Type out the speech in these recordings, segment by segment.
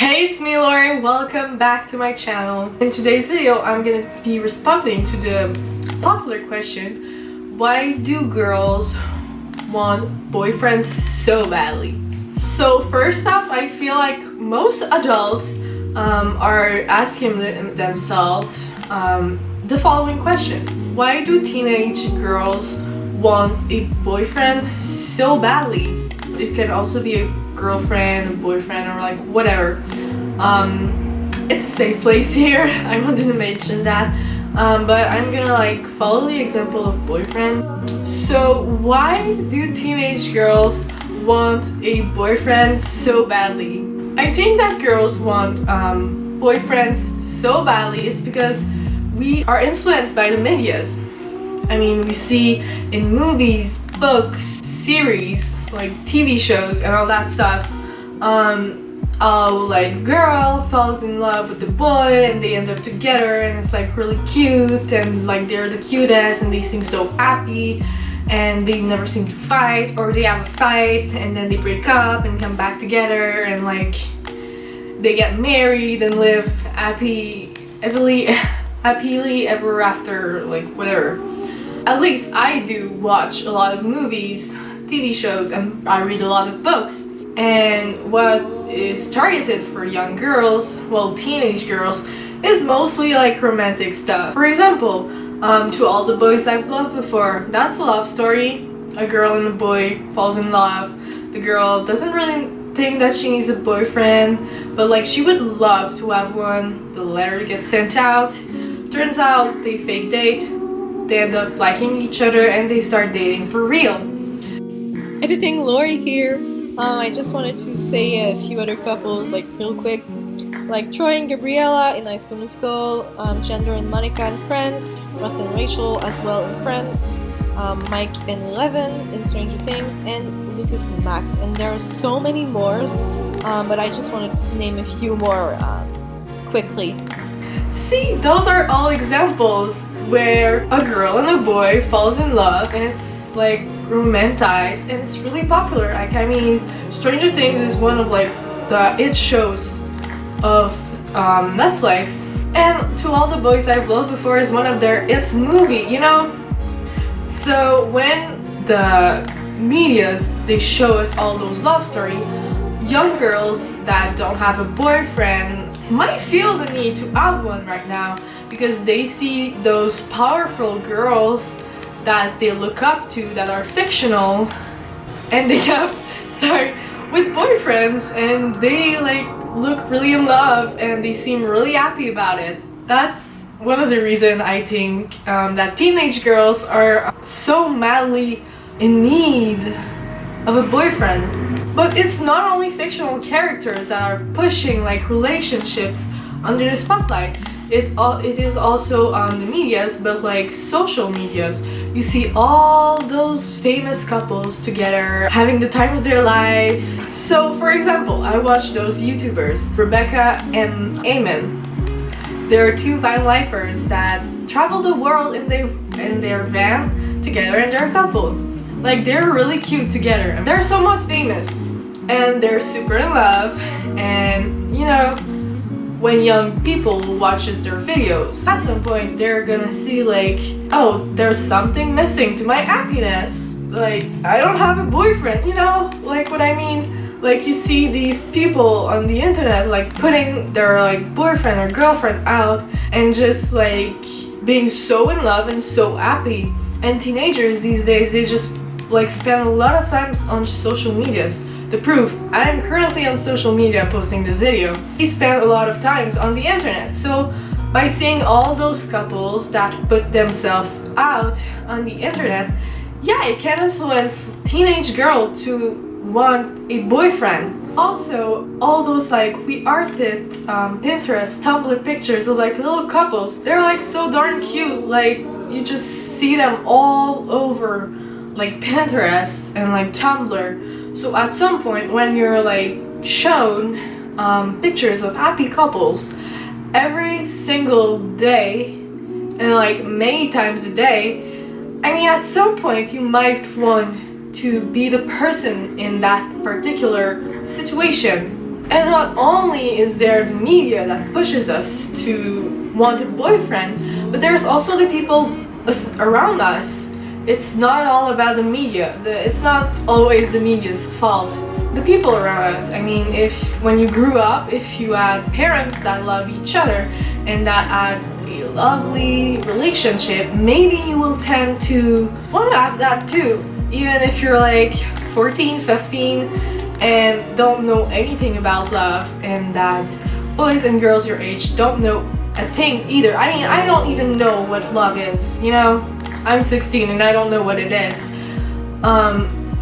Hey, it's me, Laurie. Welcome back to my channel. In today's video, I'm gonna be responding to the popular question, why do girls want boyfriends so badly? So first off, I feel like most adults are asking themselves the following question. Why do teenage girls want a boyfriend so badly? It can also be a girlfriend, a boyfriend, or like whatever. It's a safe place here. I wanted to mention that. But I'm gonna like follow the example of boyfriend. So why do teenage girls want a boyfriend so badly? I think that girls want boyfriends so badly. It's because we are influenced by the medias. I mean, we see in movies, books, series, like TV shows and all that stuff, like girl falls in love with the boy and they end up together and it's like really cute and like they're the cutest and they seem so happy and they never seem to fight, or they have a fight and then they break up and come back together and like they get married and live happily ever after, like whatever. At least I do watch a lot of movies, TV shows, and I read a lot of books. And what is targeted for young girls, well, teenage girls, is mostly like romantic stuff. For example, To All the Boys I've Loved Before, that's a love story. A girl and a boy falls in love. The girl doesn't really think that she needs a boyfriend, but like she would love to have one. The letter gets sent out. Turns out they fake date. They end up liking each other and they start dating for real. Editing Laurie here. I just wanted to say a few other couples, like real quick, like Troy and Gabriella in High School Musical, Chandler and Monica in Friends, Ross and Rachel as well in Friends, Mike and Eleven in Stranger Things, and Lucas and Max. And there are so many more, but I just wanted to name a few more quickly. See, those are all examples where a girl and a boy falls in love and it's like romanticized and it's really popular. Like, I mean, Stranger Things is one of like the it shows of Netflix, and To All the Boys I've Loved Before is one of their it movie, you know? So when the medias, they show us all those love stories, young girls that don't have a boyfriend might feel the need to have one right now because they see those powerful girls that they look up to that are fictional and they have with boyfriends and they like look really in love and they seem really happy about it. That's one of the reasons I think that teenage girls are so madly in need of a boyfriend. But it's not only fictional characters that are pushing like relationships under the spotlight. It is also the medias, but like social medias. You see all those famous couples together having the time of their life. So for example, I watch those YouTubers, Rebecca and Eamon. They're two van lifers that travel the world in their van together, and they're a couple. Like, they're really cute together. They're somewhat famous and they're super in love, and you know, when young people watches their videos, at some point they're gonna see like, oh, there's something missing to my happiness. Like, I don't have a boyfriend, you know? Like what I mean? Like, you see these people on the internet like putting their like boyfriend or girlfriend out and just like being so in love and so happy. And teenagers these days, they just like spend a lot of time on social medias. The proof, I'm currently on social media posting this video. We spend a lot of times on the internet. So by seeing all those couples that put themselves out on the internet, yeah, it can influence teenage girl to want a boyfriend. Also, all those like we arted Pinterest, Tumblr pictures of like little couples, they're like so darn cute. Like, you just see them all over like Pinterest and like Tumblr. So at some point when you're like shown pictures of happy couples every single day and like many times a day, I mean, at some point you might want to be the person in that particular situation. And not only is there the media that pushes us to want a boyfriend, but there's also the people around us. It's not all about the media. It's not always the media's fault. The people around us. I mean, when you grew up, if you had parents that love each other and that had a lovely relationship, maybe you will tend to want to have that too. Even if you're like 14, 15 and don't know anything about love, and that boys and girls your age don't know a thing either. I mean, I don't even know what love is, you know? I'm 16 and I don't know what it is.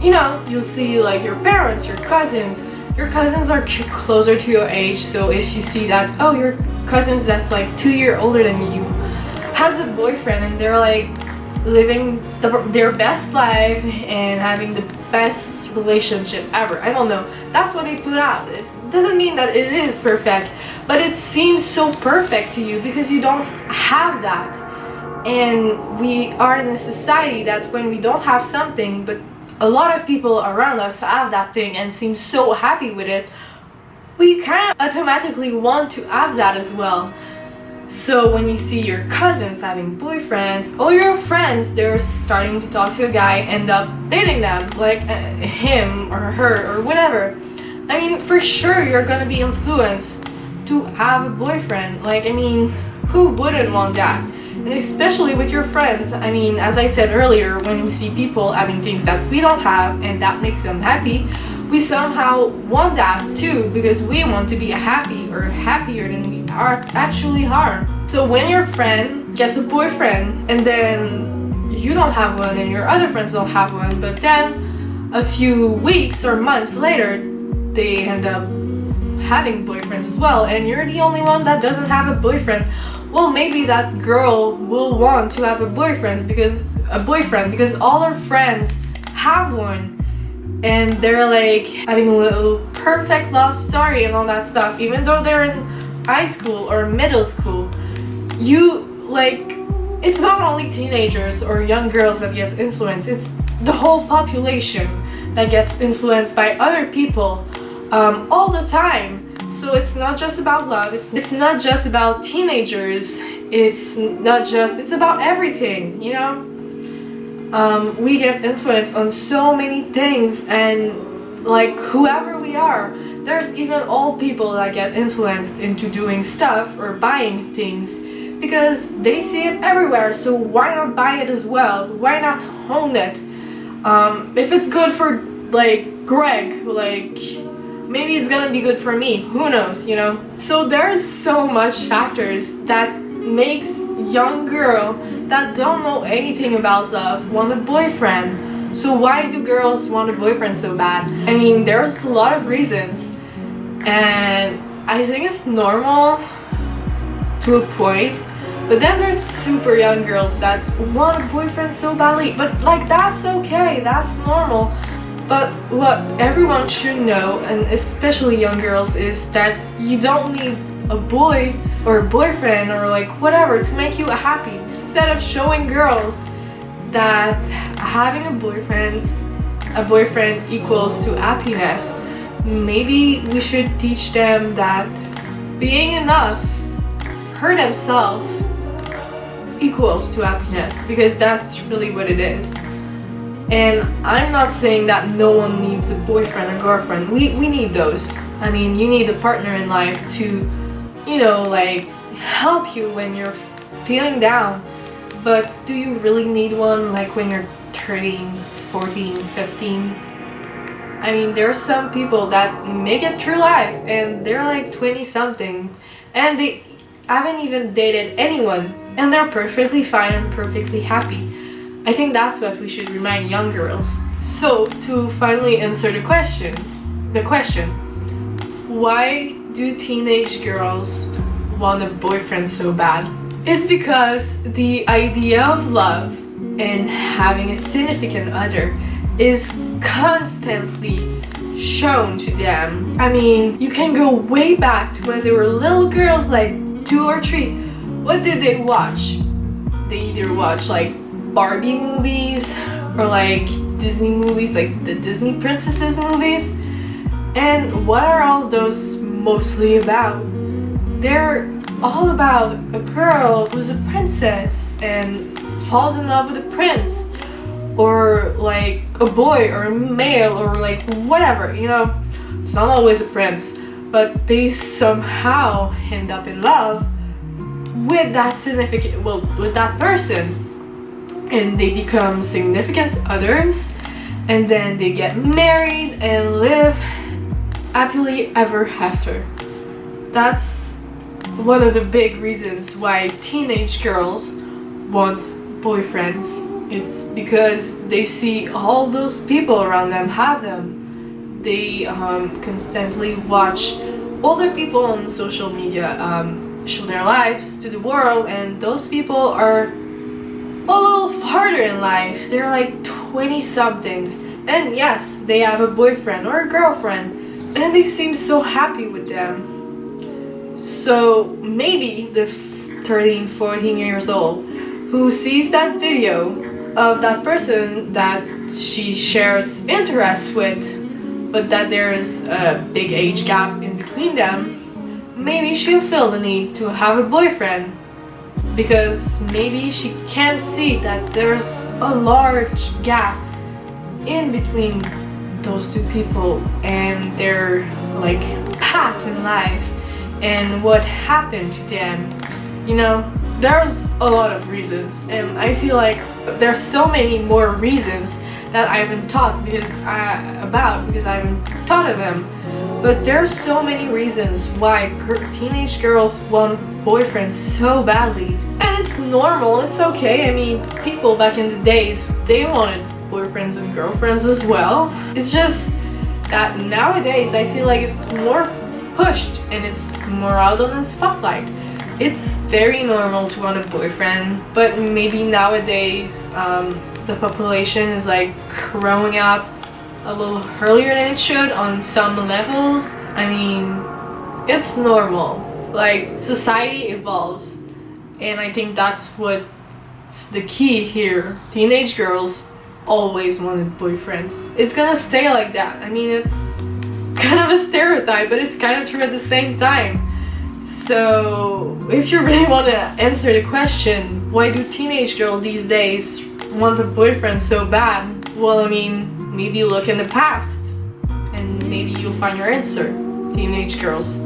You know, you'll see like your parents, your cousins are closer to your age, so if you see that, oh, your cousins that's like 2 years older than you has a boyfriend and they're like living their best life and having the best relationship ever. I don't know. That's what they put out. It doesn't mean that it is perfect, but it seems so perfect to you because you don't have that. And we are in a society that when we don't have something, but a lot of people around us have that thing and seem so happy with it, we kind of automatically want to have that as well. So when you see your cousins having boyfriends, or your friends, they're starting to talk to a guy, end up dating them, like him or her or whatever. I mean, for sure you're gonna be influenced to have a boyfriend. Like, I mean, who wouldn't want that? And especially with your friends. I mean, as I said earlier, when we see people having things that we don't have and that makes them happy, we somehow want that too, because we want to be happy or happier than we actually are. So when your friend gets a boyfriend and then you don't have one and your other friends don't have one, but then a few weeks or months later they end up having boyfriends as well, and you're the only one that doesn't have a boyfriend, well, maybe that girl will want to have a boyfriend because all her friends have one. And they're like having a little perfect love story and all that stuff, even though they're in high school or middle school. It's not only teenagers or young girls that get influenced, it's the whole population that gets influenced by other people all the time. So it's not just about love, it's not just about teenagers, it's about everything, you know? We get influenced on so many things, and like whoever we are, there's even old people that get influenced into doing stuff or buying things because they see it everywhere. So why not buy it as well? Why not own it? If it's good for like Greg, like maybe it's gonna be good for me, who knows, you know? So there's so much factors that makes young girl that don't know anything about love want a boyfriend. So why do girls want a boyfriend so bad? I mean, there's a lot of reasons, and I think it's normal to a point, but then there's super young girls that want a boyfriend so badly, but like that's okay, that's normal. But what everyone should know, and especially young girls, is that you don't need a boy or a boyfriend or like whatever to make you happy. Instead of showing girls that having a boyfriend equals to happiness, maybe we should teach them that being enough for themselves equals to happiness, because that's really what it is. And I'm not saying that no one needs a boyfriend or girlfriend. We need those. I mean, you need a partner in life to, you know, like help you when you're feeling down. But do you really need one like when you're 13, 14, 15? I mean, there are some people that make it through life and they're like 20 something and they haven't even dated anyone and they're perfectly fine and perfectly happy. I think that's what we should remind young girls. So to finally answer the question, why do teenage girls want a boyfriend so bad? It's because the idea of love and having a significant other is constantly shown to them. I mean, you can go way back to when they were little girls, like 2 or 3. What did they watch? They either watch like Barbie movies or like Disney movies, like the Disney princesses movies. And what are all those mostly about. They're all about a girl who's a princess and falls in love with a prince, or like a boy or a male or like whatever, you know. It's not always a prince, but they somehow end up in love with that with that person, and they become significant others, and then they get married and live happily ever after. That's one of the big reasons why teenage girls want boyfriends. It's because they see all those people around them have them. They constantly watch older people on social media show their lives to the world, and those people are a little farther in life. They're like 20 somethings, and yes, they have a boyfriend or a girlfriend, and they seem so happy with them. So maybe the 13, 14 years old who sees that video of that person that she shares interests with, but that there is a big age gap in between them, maybe she'll feel the need to have a boyfriend, because maybe she can't see that there's a large gap in between those two people and their like path in life and what happened to them. You know, there's a lot of reasons, and I feel like there's so many more reasons that I haven't taught because I haven't thought of them. But there's so many reasons why teenage girls want boyfriends so badly, and it's normal. It's okay. I mean, people back in the days, they wanted boyfriends and girlfriends as well. It's just that nowadays I feel like it's more pushed and it's more out on the spotlight. It's very normal to want a boyfriend, but maybe nowadays the population is like growing up a little earlier than it should on some levels. I mean, it's normal. Like, society evolves, and I think that's what's the key here. Teenage girls always wanted boyfriends. It's gonna stay like that. I mean, it's kind of a stereotype, but it's kind of true at the same time. So if you really want to answer the question, why do teenage girls these days want a boyfriend so bad? Well, I mean, maybe you look in the past and maybe you'll find your answer. Teenage girls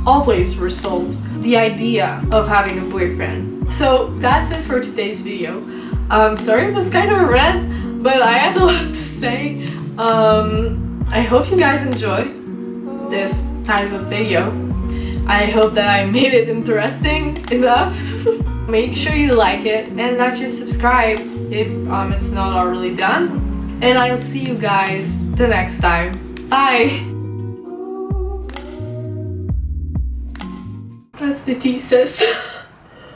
always were sold the idea of having a boyfriend. So that's it for today's video. Sorry, it was kind of a rant, but I had a lot to say. I hope you guys enjoyed this type of video. I hope that I made it interesting enough. Make sure you like it and that you subscribe if it's not already done. And I'll see you guys the next time. Bye! That's the thesis.